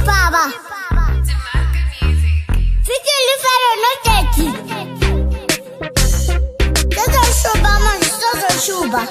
Baba. Fikiri fero no teti. Toto shuba man, toto shuba.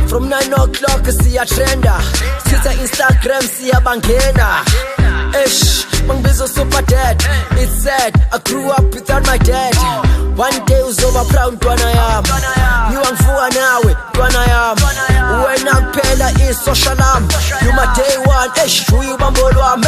From 9 o'clock siya trenda, sitha Instagram siya bangena. Ish, mangibizo super dead. It's sad, I grew up without my dad. One day uzoba proud ntwana yami, niwangfuwa nawe ntwana yami. Wena kuphela i-social am, you my day one. Ish, uyibambo lwami.